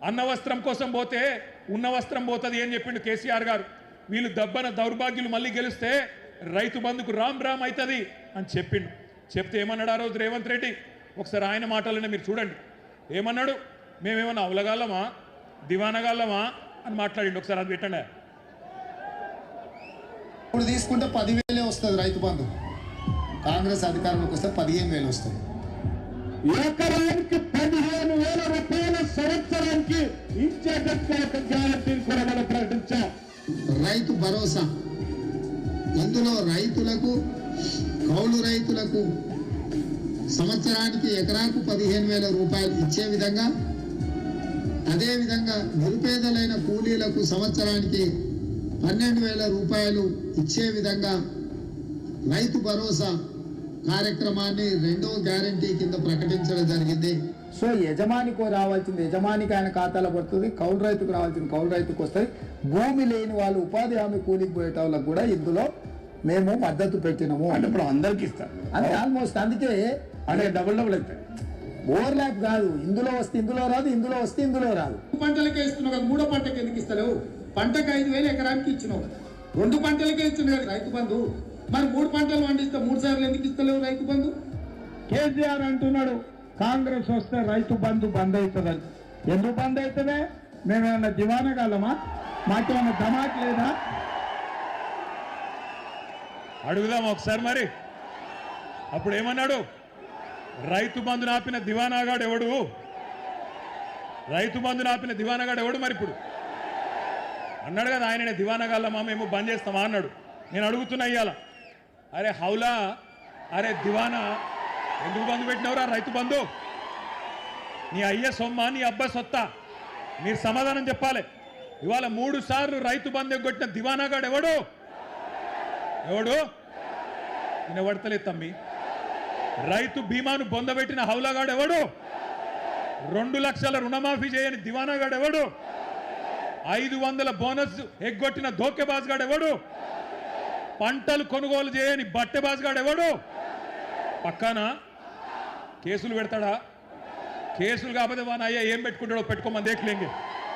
అన్న వస్త్రం కోసం పోతే ఉన్న వస్త్రం పోతుంది అని చెప్పిండు కేసీఆర్ గారు. వీళ్ళు దబ్బన దౌర్భాగ్యులు మళ్ళీ గెలిస్తే రైతు బంధుకు రామ్ రామ్ అవుతుంది అని చెప్పిండు. చెప్తే ఏమన్నాడు ఆ రోజు రేవంత్ రెడ్డి? ఒకసారి ఆయన మాటలనే మీరు చూడండి. ఏమన్నాడు? మేమేమన్నా అవలగాలమా దివానగాళ్ళమా అని మాట్లాడిండు. ఒకసారి అది పెట్టండి. ఇప్పుడు తీసుకుంటే 10,000 వస్తుంది రైతు బంధు. కాంగ్రెస్ అధికారంలోకి వస్తే 15,000 వస్తుంది. ఎకరానికి 15,000 రూపాయల సంవత్సరానికి ఇచ్చేటట్టు ఒక గ్యారంటీని కూడా మనం ప్రకటించాం. రైతు భరోసా, ఇందులో రైతులకు కౌలు రైతులకు సంవత్సరానికి ఎకరాకు 15,000 రూపాయలు ఇచ్చే విధంగా, అదేవిధంగా నిరుపేదలైన కూలీలకు సంవత్సరానికి 12,000 రూపాయలు ఇచ్చే విధంగా రైతు భరోసా కార్యక్రమాన్ని రెండవ గ్యారంటీ కింద ప్రకటించడం జరిగింది. సో యజమానికి రావాల్సింది యజమానికి ఆయన ఖాతాలో పడుతుంది, కౌలు రైతుకు రావాల్సింది కౌలు రైతుకు వస్తుంది. భూమి లేని వాళ్ళు ఉపాధి హామీ కూలికి పోయేట వాళ్ళకు కూడా ఇందులో మేము మద్దతు పెట్టినాము. అంటే ఇప్పుడు అందరికి ఇస్తారు అంటే ఆల్మోస్ట్. అందుకే అంటే డబుల్ అవుతాయి. ఓవర్లాప్ కాదు. ఇందులో వస్తే ఇందులో రాదు, ఇందులో వస్తే ఇందులో రాదు. పంటలకే ఇస్తున్నావు కదా, 3వ పంటకి ఎందుకు ఇస్తలేవు? పంటకు 5,000 ఎకరానికి ఇచ్చినావు కదా, 2 పంటలకే ఇచ్చినావు కదా రైతు బంధు. మరి 3 పంటలు పండిస్తే 3 సార్లు ఎందుకు ఇస్తలేవు రైతు బంధు? కేసీఆర్ అంటున్నాడు కాంగ్రెస్ వస్తే రైతు బంధు బంద్ అవుతుందని. ఎందుకు బంద్ అవుతుందే? మేమేమన్నా దివానగాలమా? మాకేమన్నా ధమాక్ లేదా? అడుగుదాం ఒకసారి మరి. అప్పుడు ఏమన్నాడు? రైతు బంధు నాపిన దివానాగాడు ఎవడు? రైతు బంధు నాపిన దివానాగాడు ఎవడు? మరి ఇప్పుడు అన్నాడు కదా ఆయననే దివానగాళ్ళమా మేము బంద్ చేస్తామా అన్నాడు. నేను అడుగుతున్నా ఇయ్యాల, అరే హౌలా, అరే దివానా, ఎందుకు బంధు పెట్టినవరా రైతు బంధు? నీ అయ్య సొమ్మ, నీ అబ్బ సొత్తా? మీరు సమాధానం చెప్పాలి. ఇవాళ 3 సార్లు రైతు బంధు ఎగ్గొట్టిన దివానాగాడు ఎవడు? ఎవడు? నేను ఎవడతలేదు తమ్మి. రైతు బీమాను బొందబెట్టిన హౌలాగాడు ఎవడు? 2 లక్షల రుణమాఫీ చేయని దివానాగాడు ఎవడు? 500 బోనస్ ఎగ్గొట్టిన ధోకెబాజ్గాడు ఎవడు? పంటలు కొనుగోలు చేయని బట్టెబాజ్గాడు ఎవడు? పక్కన కేసులు పెడతాడా? కేసులు కాకపోతే వాన అయ్యా ఏం పెట్టుకుంటాడో పెట్టుకోమని దేఖలేంగే.